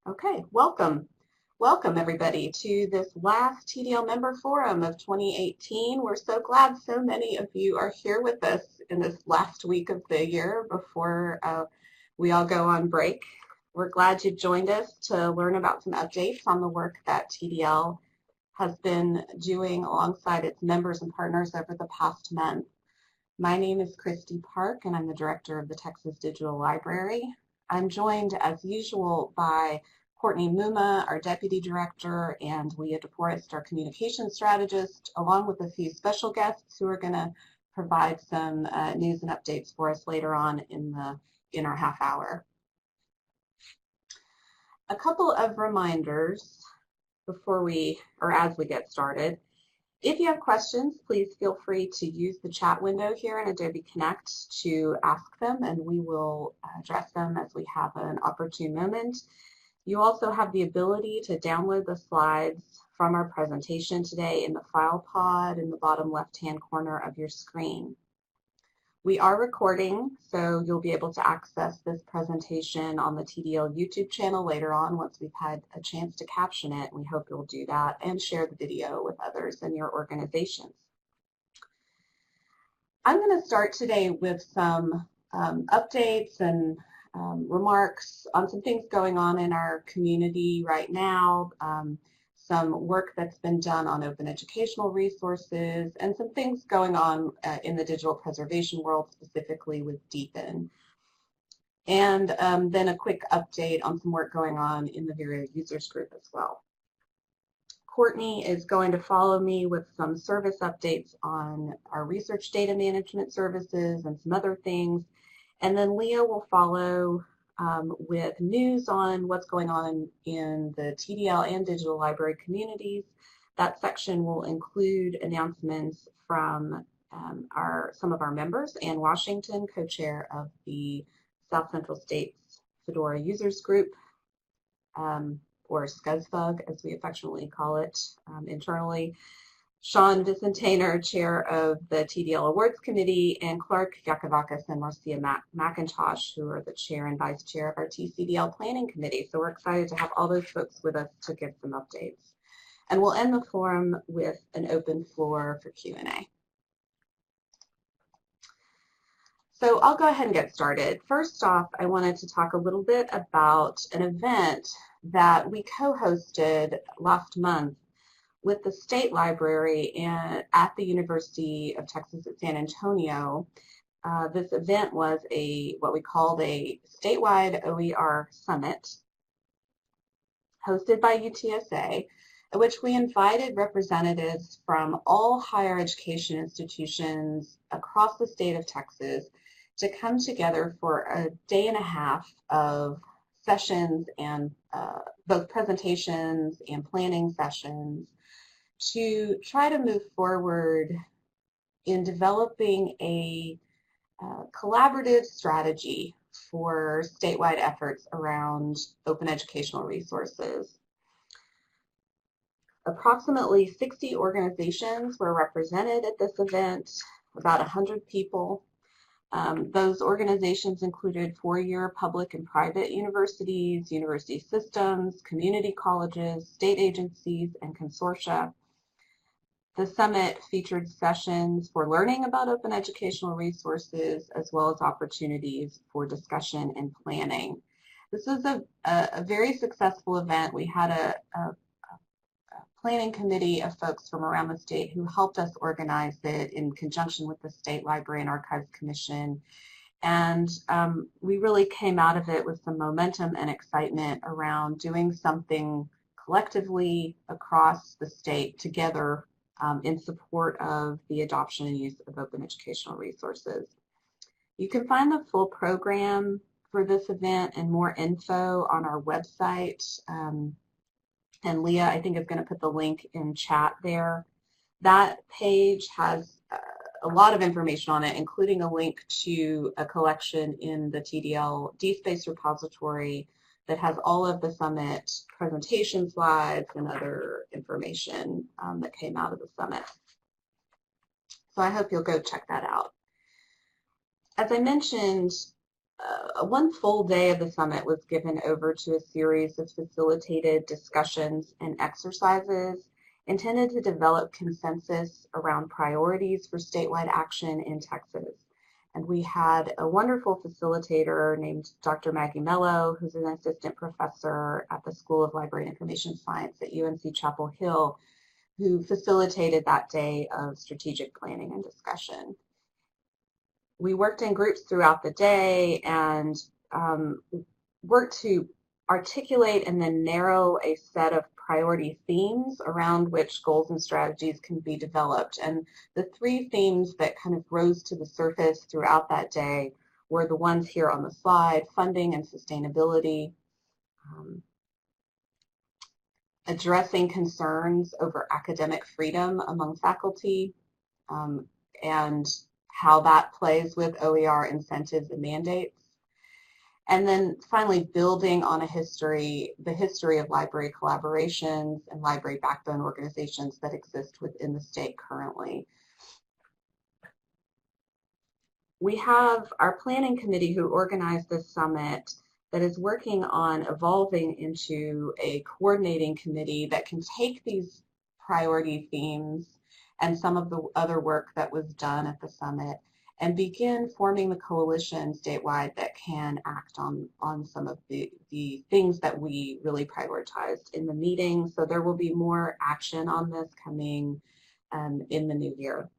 Okay, welcome. Welcome everybody to this last TDL member forum of 2018. We're so glad so many of you are here with us in this last week of the year before we all go on break. We're glad you joined us to learn about some updates on the work that TDL has been doing alongside its members and partners over the past month. My name is Christy Park and I'm the director of the Texas Digital Library. I'm joined as usual by Courtney Muma, our deputy director, and Leah DeForest, our communications strategist, along with a few special guests who are going to provide some news and updates for us later on in our half hour. A couple of reminders before as we get started. If you have questions, please feel free to use the chat window here in Adobe Connect to ask them, and we will address them as we have an opportune moment. You also have the ability to download the slides from our presentation today in the file pod in the bottom left-hand corner of your screen. We are recording, so you'll be able to access this presentation on the TDL YouTube channel later on once we've had a chance to caption it. We hope you'll do that and share the video with others in your organizations. I'm going to start today with some updates and remarks on some things going on in our community right now, some work that's been done on open educational resources, and some things going on in the digital preservation world, specifically with DEEPN. And then a quick update on some work going on in the Vero users group as well. Courtney is going to follow me with some service updates on our research data management services and some other things. And then Leah will follow with news on what's going on in the TDL and digital library communities. That section will include announcements from some of our members. Ann Washington, co-chair of the South Central States Fedora Users Group, or SCUSFUG, as we affectionately call it internally. Sean Vicentainer, chair of the TDL Awards Committee, and Clark Yakavakis and Marcia McIntosh, who are the chair and vice chair of our TCDL Planning Committee. So we're excited to have all those folks with us to give some updates. And we'll end the forum with an open floor for Q&A. So I'll go ahead and get started. First off, I wanted to talk a little bit about an event that we co-hosted last month with the State Library at the University of Texas at San Antonio. This event was what we called a statewide OER summit hosted by UTSA, at which we invited representatives from all higher education institutions across the state of Texas to come together for a day and a half of sessions and both presentations and planning sessions to try to move forward in developing a collaborative strategy for statewide efforts around open educational resources. Approximately 60 organizations were represented at this event, about 100 people. Those organizations included four-year public and private universities, university systems, community colleges, state agencies, and consortia. The summit featured sessions for learning about open educational resources, as well as opportunities for discussion and planning. This was a very successful event. We had a planning committee of folks from around the state who helped us organize it in conjunction with the State Library and Archives Commission. And we really came out of it with some momentum and excitement around doing something collectively across the state together in support of the adoption and use of open educational resources. You can find the full program for this event and more info on our website. And Leah, I think, is going to put the link in chat there. That page has a lot of information on it, including a link to a collection in the TDL DSpace repository that has all of the summit presentation slides and other information that came out of the summit. So I hope you'll go check that out. As I mentioned, one full day of the summit was given over to a series of facilitated discussions and exercises intended to develop consensus around priorities for statewide action in Texas. And we had a wonderful facilitator named Dr. Maggie Mello, who's an assistant professor at the School of Library and Information Science at UNC Chapel Hill, who facilitated that day of strategic planning and discussion. We worked in groups throughout the day and worked to articulate and then narrow a set of priority themes around which goals and strategies can be developed. And the three themes that kind of rose to the surface throughout that day were the ones here on the slide: funding and sustainability, addressing concerns over academic freedom among faculty, and how that plays with OER incentives and mandates. And then finally, building on the history of library collaborations and library backbone organizations that exist within the state currently. We have our planning committee who organized this summit that is working on evolving into a coordinating committee that can take these priority themes and some of the other work that was done at the summit and begin forming the coalition statewide that can act on some of the things that we really prioritized in the meeting. So there will be more action on this coming in the new year.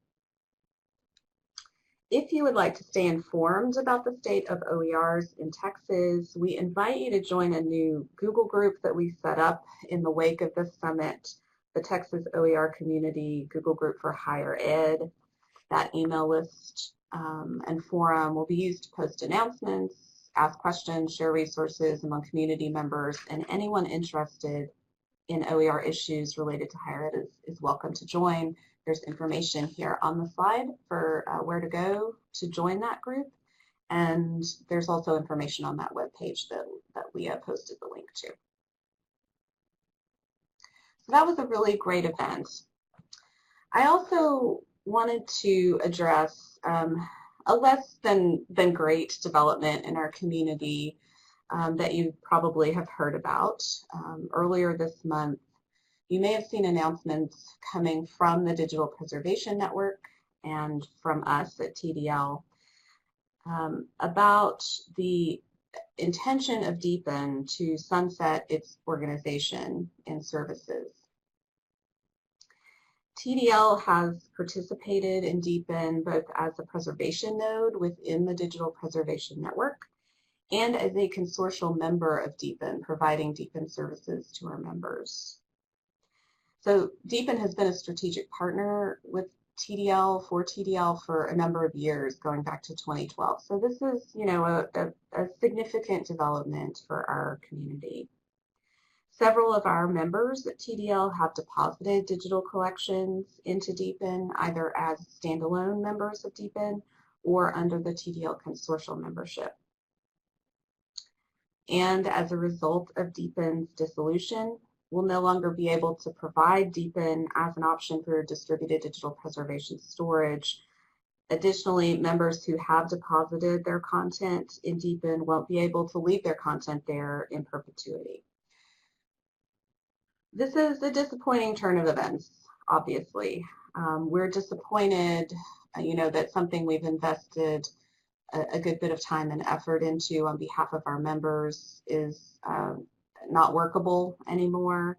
If you would like to stay informed about the state of OERs in Texas, we invite you to join a new Google group that we set up in the wake of this summit, the Texas OER Community Google Group for Higher Ed. That email list and forum will be used to post announcements, ask questions, share resources among community members, and anyone interested in OER issues related to higher ed is welcome to join. There's information here on the slide for where to go to join that group, and there's also information on that webpage that we posted the link to. So that was a really great event. I also wanted to address a less than great development in our community that you probably have heard about. Earlier this month, you may have seen announcements coming from the Digital Preservation Network and from us at TDL about the intention of DEEPN to sunset its organization and services. TDL has participated in DEEPN both as a preservation node within the Digital Preservation Network and as a consortial member of DEEPN, providing DEEPN services to our members. So DEEPN has been a strategic partner with TDL for a number of years, going back to 2012. So this is, a significant development for our community. Several of our members at TDL have deposited digital collections into DEEPN, either as standalone members of DEEPN or under the TDL consortial membership. And as a result of DEEPN's dissolution, we'll no longer be able to provide DEEPN as an option for distributed digital preservation storage. Additionally, members who have deposited their content in DEEPN won't be able to leave their content there in perpetuity. This is a disappointing turn of events, obviously. We're disappointed, that something we've invested a good bit of time and effort into on behalf of our members is not workable anymore,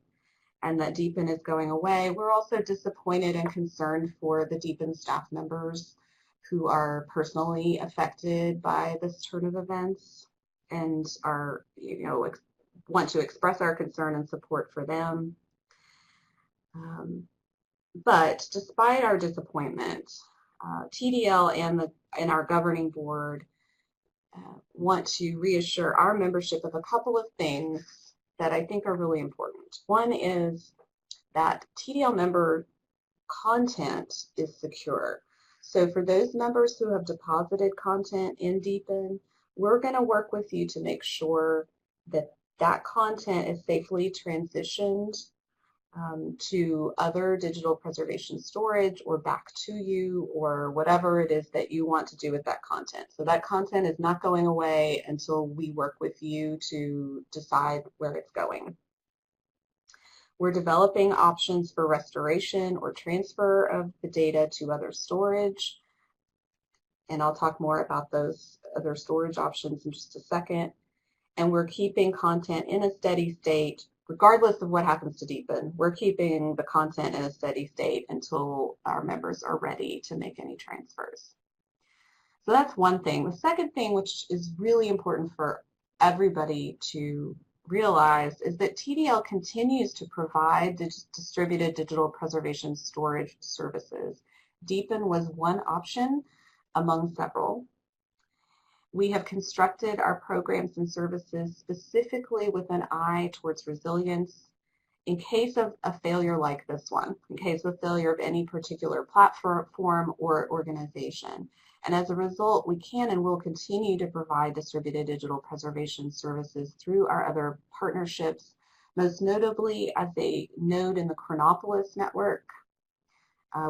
and that DEEPN is going away. We're also disappointed and concerned for the DEEPN staff members who are personally affected by this turn of events and are, want to express our concern and support for them. But despite our disappointment, TDL and our governing board want to reassure our membership of a couple of things that I think are really important. One is that TDL member content is secure. So for those members who have deposited content in DEEPN, we're going to work with you to make sure that that content is safely transitioned to other digital preservation storage or back to you or whatever it is that you want to do with that content. So that content is not going away until we work with you to decide where it's going. We're developing options for restoration or transfer of the data to other storage, and I'll talk more about those other storage options in just a second. And we're keeping content in a steady state regardless of what happens to deepen. We're keeping the content in a steady state until our members are ready to make any transfers. So that's one thing. The second thing, which is really important for everybody to realize, is that TDL continues to provide distributed digital preservation storage services. Deepen was one option among several. We have constructed our programs and services specifically with an eye towards resilience in case of a failure like this one, in case of failure of any particular platform or organization. And as a result, we can and will continue to provide distributed digital preservation services through our other partnerships, most notably as a node in the Chronopolis network.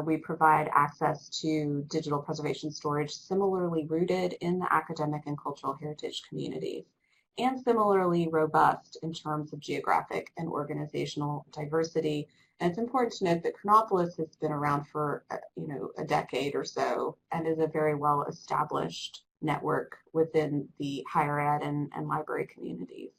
We provide access to digital preservation storage similarly rooted in the academic and cultural heritage communities, and similarly robust in terms of geographic and organizational diversity. And it's important to note that Chronopolis has been around for a decade or so and is a very well established network within the higher ed and library communities.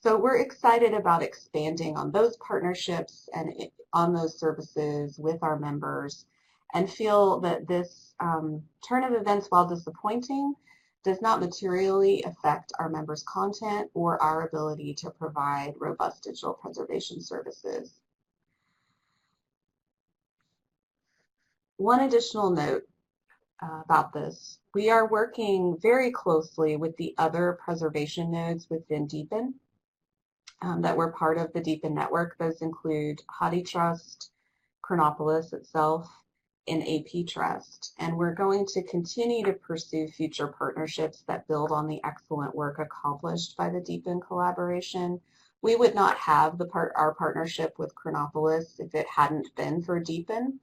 So we're excited about expanding on those partnerships and on those services with our members, and feel that this turn of events, while disappointing, does not materially affect our members' content or our ability to provide robust digital preservation services. One additional note about this: we are working very closely with the other preservation nodes within Deepen that were part of the Deepen network. Those include HathiTrust, Chronopolis itself, and AP Trust. And we're going to continue to pursue future partnerships that build on the excellent work accomplished by the Deepen collaboration. We would not have our partnership with Chronopolis if it hadn't been for Deepen.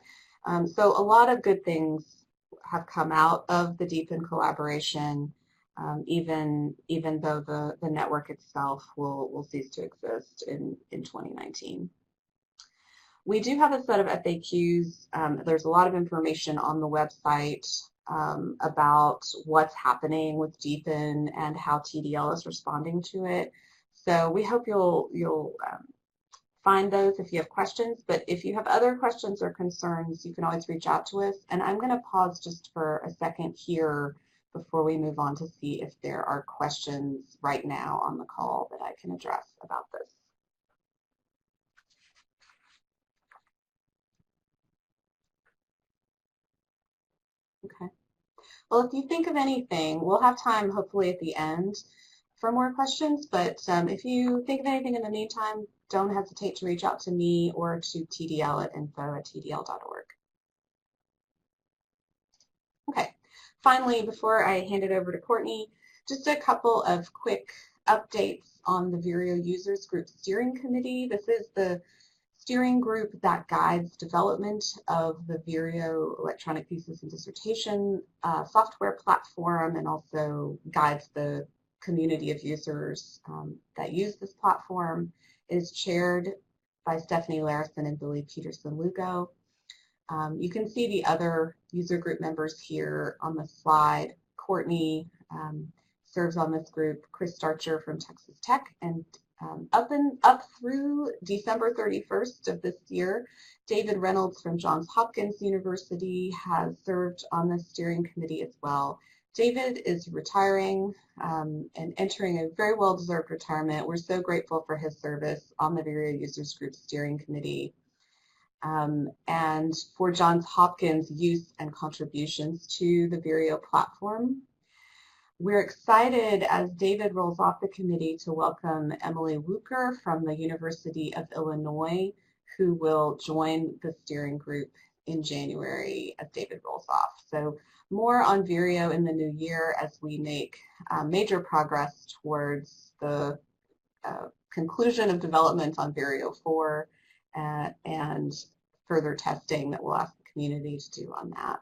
So a lot of good things have come out of the Deepen collaboration, even though the network itself will cease to exist in 2019. We do have a set of FAQs. There's a lot of information on the website about what's happening with Deepen and how TDL is responding to it. So we hope you'll find those if you have questions. But if you have other questions or concerns, you can always reach out to us. And I'm going to pause just for a second here before we move on to see if there are questions right now on the call that I can address about this. Okay. Well, if you think of anything, we'll have time hopefully at the end for more questions, but if you think of anything in the meantime, don't hesitate to reach out to me or to TDL at info@tdl.org. Okay. Finally, before I hand it over to Courtney, just a couple of quick updates on the Vireo Users Group Steering Committee. This is the steering group that guides development of the Vireo electronic thesis and dissertation software platform, and also guides the community of users that use this platform. It is chaired by Stephanie Larison and Billy Peterson-Lugo. You can see the other user group members here on the slide. Courtney serves on this group, Chris Starcher from Texas Tech, and up through December 31st of this year, David Reynolds from Johns Hopkins University has served on the steering committee as well. David is retiring and entering a very well-deserved retirement. We're so grateful for his service on the Vireo Users Group Steering Committee and for Johns Hopkins' use and contributions to the Vireo platform. We're excited as David rolls off the committee to welcome Emily Wuker from the University of Illinois, who will join the steering group in January as David rolls off. So more on Vireo in the new year as we make major progress towards the conclusion of development on Vireo 4 and further testing that we'll ask the community to do on that.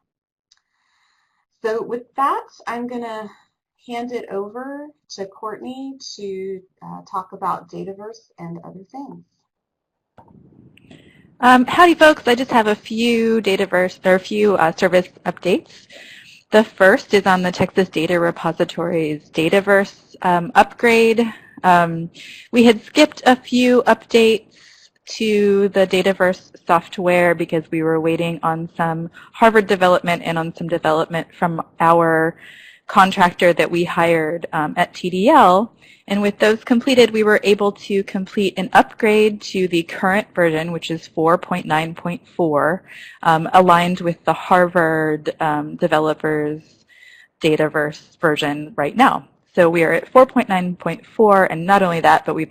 So with that, I'm going to hand it over to Courtney to talk about Dataverse and other things. Howdy, folks. I just have a few Dataverse or a few service updates. The first is on the Texas Data Repository's Dataverse upgrade. We had skipped a few updates to the Dataverse software because we were waiting on some Harvard development and on some development from our contractor that we hired at TDL. And with those completed, we were able to complete an upgrade to the current version, which is 4.9.4, aligned with the Harvard developers Dataverse version right now. So we are at 4.9.4, and not only that, but we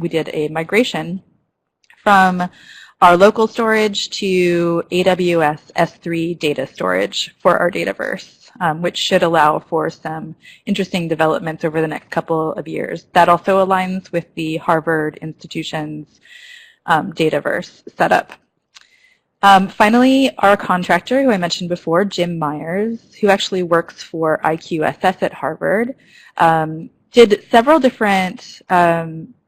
did a migration from our local storage to AWS S3 data storage for our Dataverse, which should allow for some interesting developments over the next couple of years. That also aligns with the Harvard institution's Dataverse setup. Finally, our contractor, who I mentioned before, Jim Myers, who actually works for IQSS at Harvard, did several different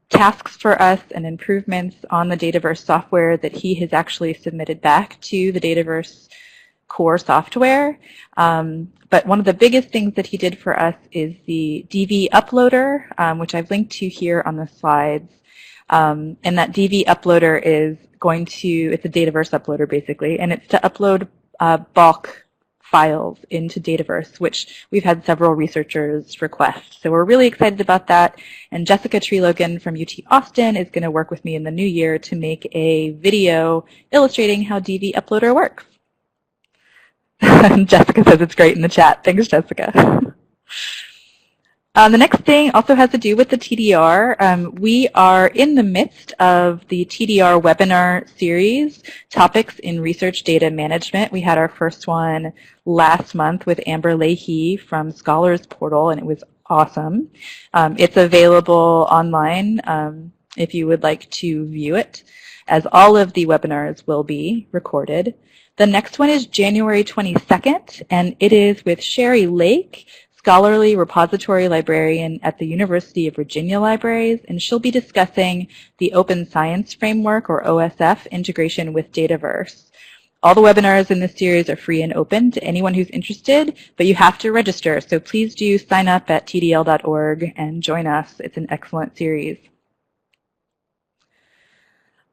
tasks for us and improvements on the Dataverse software that he has actually submitted back to the Dataverse core software. But one of the biggest things that he did for us is the DV uploader, which I've linked to here on the slides. And that DV uploader is it's a Dataverse uploader basically, and it's to upload bulk files into Dataverse, which we've had several researchers request. So we're really excited about that. And Jessica Treelogan from UT Austin is going to work with me in the new year to make a video illustrating how DV Uploader works. Jessica says it's great in the chat. Thanks, Jessica. The next thing also has to do with the TDR. We are in the midst of the TDR webinar series, Topics in Research Data Management. We had our first one last month with Amber Leahy from Scholars Portal, and it was awesome. It's available online if you would like to view it, as all of the webinars will be recorded. The next one is January 22nd, and it is with Sherry Lake, scholarly repository librarian at the University of Virginia Libraries, and she'll be discussing the Open Science Framework, or OSF, integration with Dataverse. All the webinars in this series are free and open to anyone who's interested, but you have to register, so please do sign up at tdl.org and join us. It's an excellent series.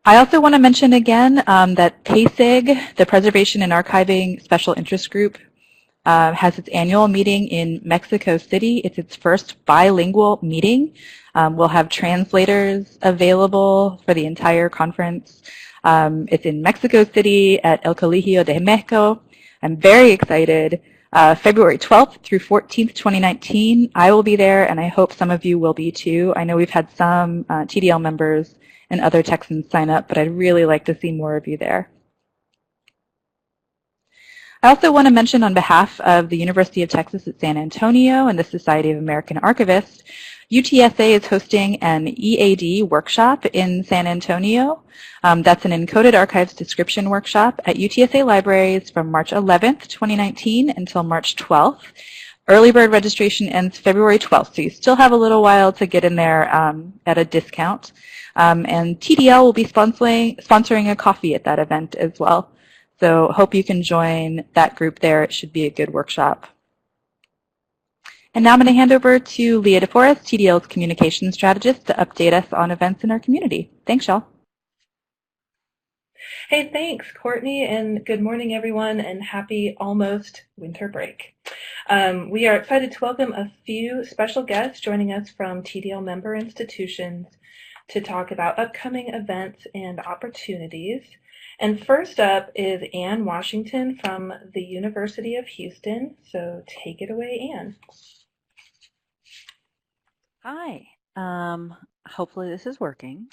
I also want to mention again that PASIG, the Preservation and Archiving Special Interest Group, has its annual meeting in Mexico City. It's its first bilingual meeting. We'll have translators available for the entire conference. It's in Mexico City at El Colegio de Mexico. I'm very excited. February 12th through 14th, 2019, I will be there, and I hope some of you will be too. I know we've had some TDL members and other Texans sign up, but I'd really like to see more of you there. I also want to mention on behalf of the University of Texas at San Antonio and the Society of American Archivists, UTSA is hosting an EAD workshop in San Antonio. That's an Encoded Archives Description workshop at UTSA Libraries from March 11th, 2019 until March 12th. Early bird registration ends February 12th, so you still have a little while to get in there at a discount. And TDL will be sponsoring a coffee at that event as well. So hope you can join that group there. It should be a good workshop. And now I'm going to hand over to Leah DeForest, TDL's communications strategist, to update us on events in our community. Thanks, y'all. Hey, thanks, Courtney, and good morning, everyone, and happy almost winter break. We are excited to welcome a few special guests joining us from TDL member institutions to talk about upcoming events and opportunities. And first up is Ann Washington from the University of Houston. So take it away, Ann. Hi. Hopefully this is working.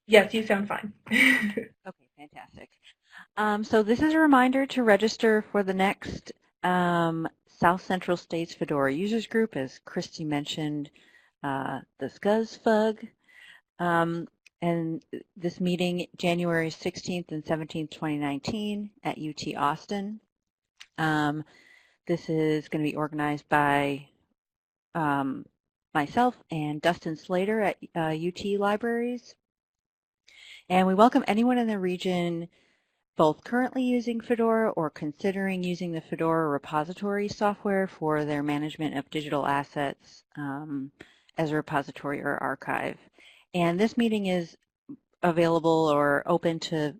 Yes, you sound fine. Okay, fantastic. So this is a reminder to register for the next South Central States Fedora Users Group, as Christy mentioned, the SCUSFUG. and this meeting January 16th and 17th, 2019 at UT Austin. This is going to be organized by myself and Dustin Slater at UT Libraries. And we welcome anyone in the region both currently using Fedora or considering using the Fedora repository software for their management of digital assets as a repository or archive. And this meeting is available or open to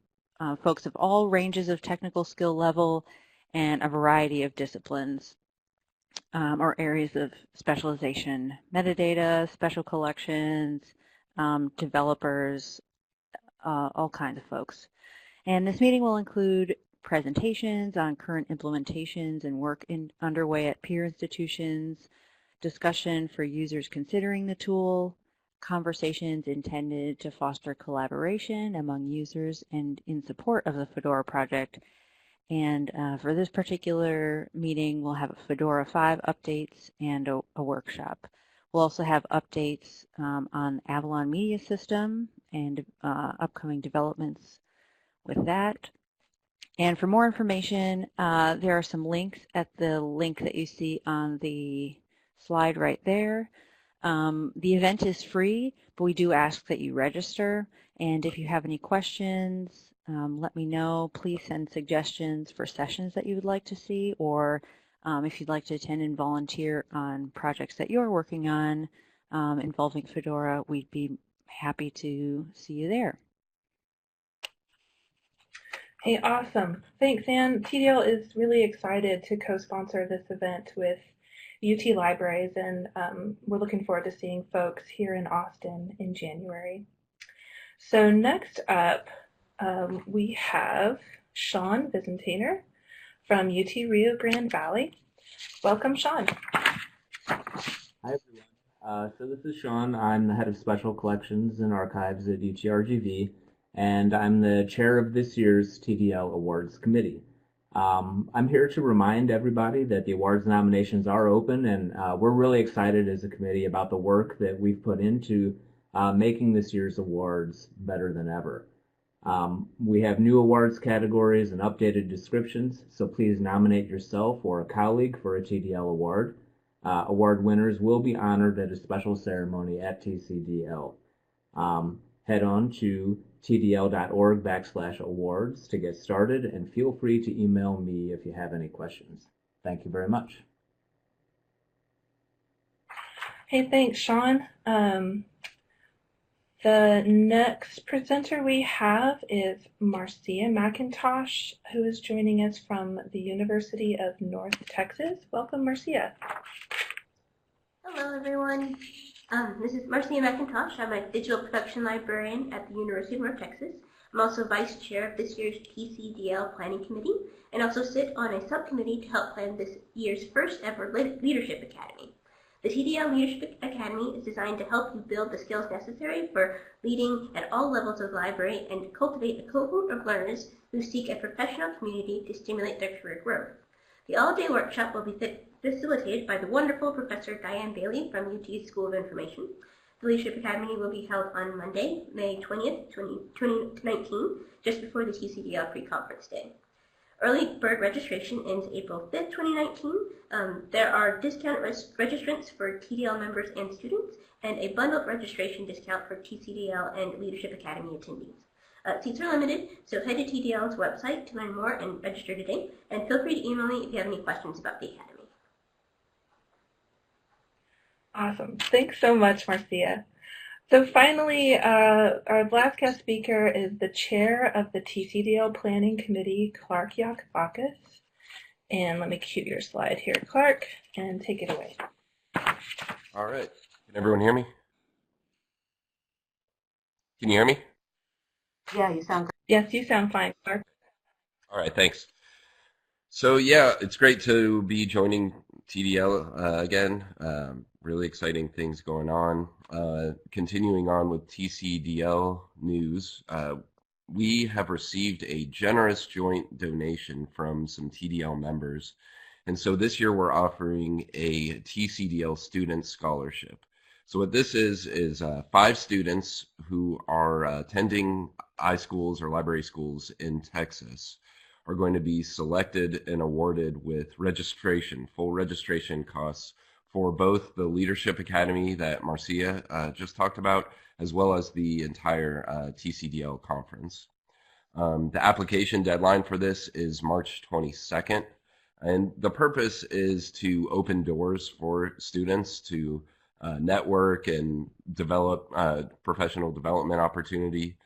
folks of all ranges of technical skill level and a variety of disciplines or areas of specialization: metadata, special collections, developers, all kinds of folks. And this meeting will include presentations on current implementations and work underway at peer institutions, discussion for users considering the tool, conversations intended to foster collaboration among users and in support of the Fedora project. And for this particular meeting, we'll have Fedora 5 updates and a workshop. We'll also have updates on Avalon Media System and upcoming developments with that. And for more information, there are some links at the link that you see on the slide right there. The event is free, but we do ask that you register. And if you have any questions, let me know. Please send suggestions for sessions that you would like to see, or if you'd like to attend and volunteer on projects that you're working on involving Fedora, we'd be happy to see you there. Hey, awesome. Thanks, Anne. TDL is really excited to co-sponsor this event with UT Libraries, and we're looking forward to seeing folks here in Austin in January. So next up, we have Sean Vizentiner from UT Rio Grande Valley. Welcome, Sean. Hi, everyone. So this is Sean. I'm the head of Special Collections and Archives at UTRGV, and I'm the chair of this year's TDL Awards Committee. I'm here to remind everybody that the awards nominations are open, and we're really excited as a committee about the work that we've put into making this year's awards better than ever. We have new awards categories and updated descriptions, so please nominate yourself or a colleague for a TDL award. Award winners will be honored at a special ceremony at TCDL. Head on to tdl.org/awards to get started, and feel free to email me if you have any questions. Thank you very much. Hey, thanks, Sean. The next presenter we have is Marcia McIntosh, who is joining us from the University of North Texas. Welcome, Marcia. Hello, everyone. This is Marcia McIntosh. I'm a digital production librarian at the University of North Texas. I'm also vice chair of this year's TCDL Planning Committee, and also sit on a subcommittee to help plan this year's first ever Leadership Academy. The TDL Leadership Academy is designed to help you build the skills necessary for leading at all levels of the library and cultivate a cohort of learners who seek a professional community to stimulate their career growth. The all-day workshop will be facilitated by the wonderful Professor Diane Bailey from UT's School of Information. The Leadership Academy will be held on Monday, May 20th, 2019, just before the TCDL pre-conference day. Early bird registration ends April 5th, 2019. There are discount registrants for TDL members and students, and a bundled registration discount for TCDL and Leadership Academy attendees. Seats are limited, so head to TDL's website to learn more and register today, and feel free to email me if you have any questions about the Academy. Awesome. Thanks so much, Marcia. So finally, our last guest speaker is the chair of the TCDL Planning Committee, Clark Yakubakis. And let me cue your slide here, Clark, and take it away. All right. Can everyone hear me? Can you hear me? Yeah, you sound great. Yes, you sound fine, Clark. All right, thanks. So yeah, it's great to be joining TDL again. Really exciting things going on. Continuing on with TCDL news, we have received a generous joint donation from some TDL members. And so this year we're offering a TCDL student scholarship. So what this is 5 students who are attending iSchools or library schools in Texas are going to be selected and awarded with registration, full registration costs for both the Leadership Academy that Marcia just talked about, as well as the entire TCDL conference. The application deadline for this is March 22nd, and the purpose is to open doors for students to network and develop professional development opportunity,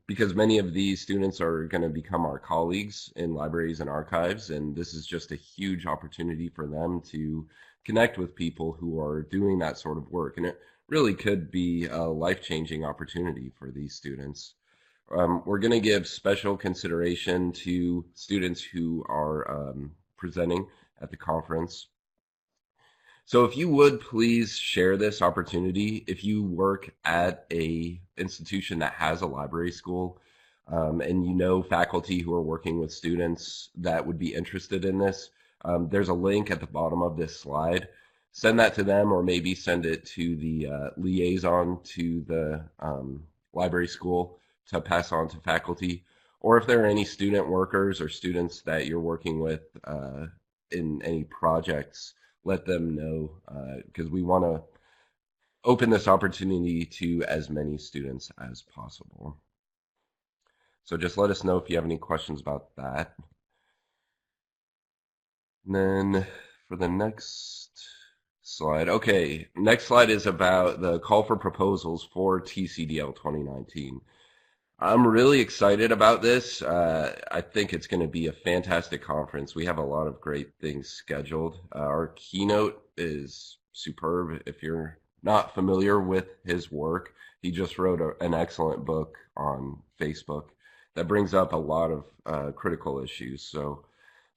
because many of these students are going to become our colleagues in libraries and archives, and this is just a huge opportunity for them to connect with people who are doing that sort of work, and it really could be a life-changing opportunity for these students. We're going to give special consideration to students who are presenting at the conference. So if you would please share this opportunity, if you work at a institution that has a library school, and you know faculty who are working with students that would be interested in this, there's a link at the bottom of this slide. Send that to them, or maybe send it to the liaison to the library school to pass on to faculty. Or if there are any student workers or students that you're working with in any projects, let them know, because we want to open this opportunity to as many students as possible. So just let us know if you have any questions about that. And then for the next slide, okay, next slide is about the call for proposals for TCDL 2019. I'm really excited about this. I think it's going to be a fantastic conference. We have a lot of great things scheduled. Our keynote is superb. If you're not familiar with his work, he just wrote an excellent book on Facebook that brings up a lot of critical issues. So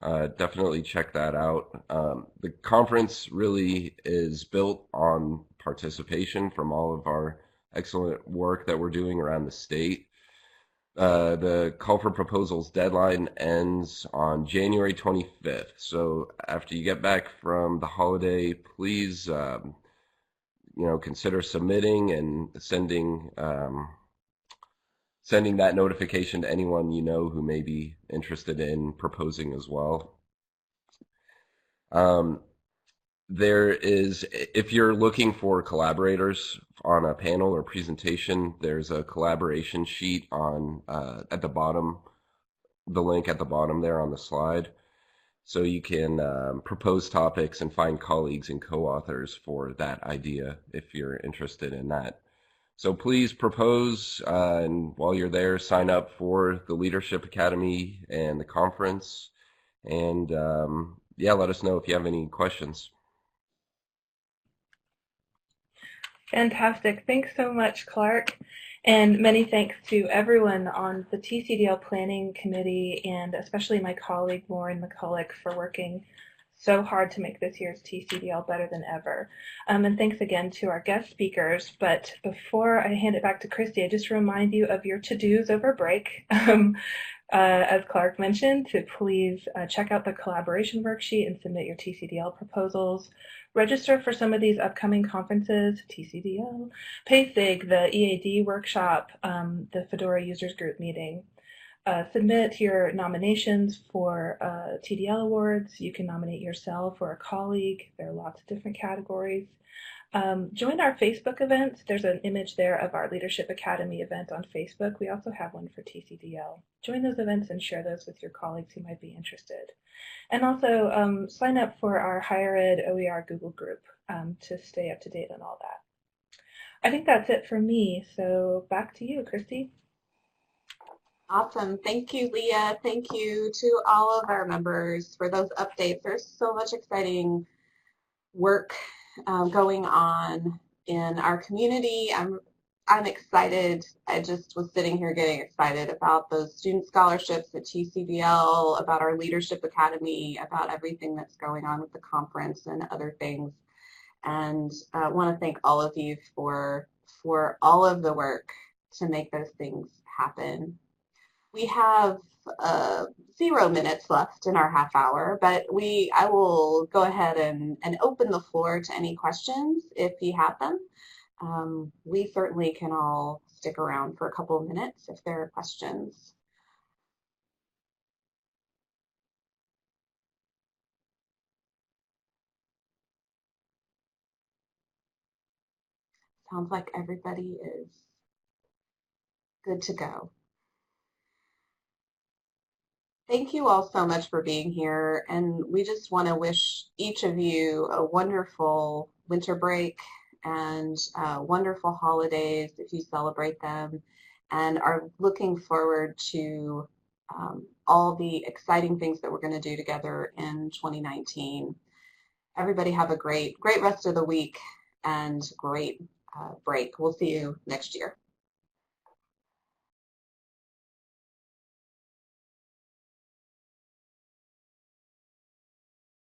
definitely check that out. The conference really is built on participation from all of our excellent work that we're doing around the state. The call for proposals deadline ends on January 25th. So after you get back from the holiday, please, consider submitting and sending that notification to anyone you know who may be interested in proposing as well. There is, if you're looking for collaborators on a panel or presentation, there's a collaboration sheet on at the bottom, the link at the bottom there on the slide. So you can propose topics and find colleagues and co-authors for that idea if you're interested in that. So please propose, and while you're there, sign up for the Leadership Academy and the conference. And yeah, let us know if you have any questions. Fantastic. Thanks so much, Clark. And many thanks to everyone on the TCDL Planning Committee, and especially my colleague Lauren McCulloch for working so hard to make this year's TCDL better than ever. And thanks again to our guest speakers. But before I hand it back to Christy, I just remind you of your to-dos over break. As Clark mentioned, to please check out the collaboration worksheet and submit your TCDL proposals. Register for some of these upcoming conferences: TCDL, PASIG, the EAD workshop, the Fedora Users Group meeting. Submit your nominations for TDL awards. You can nominate yourself or a colleague. There are lots of different categories. Join our Facebook events. There's an image there of our Leadership Academy event on Facebook. We also have one for TCDL. Join those events and share those with your colleagues who might be interested. And also sign up for our Higher Ed OER Google group to stay up to date on all that. I think that's it for me. So back to you, Christy. Awesome. Thank you, Leah. Thank you to all of our members for those updates. There's so much exciting work going on in our community. I'm excited. I just was sitting here getting excited about those student scholarships at TCDL, about our Leadership Academy, about everything that's going on with the conference and other things. And I want to thank all of you for all of the work to make those things happen. We have 0 minutes left in our half hour, but I will go ahead and open the floor to any questions if you have them. We certainly can all stick around for a couple of minutes if there are questions. Sounds like everybody is good to go. Thank you all so much for being here, and we just want to wish each of you a wonderful winter break and wonderful holidays if you celebrate them, and are looking forward to all the exciting things that we're going to do together in 2019. Everybody have a great rest of the week and great break. We'll see you next year.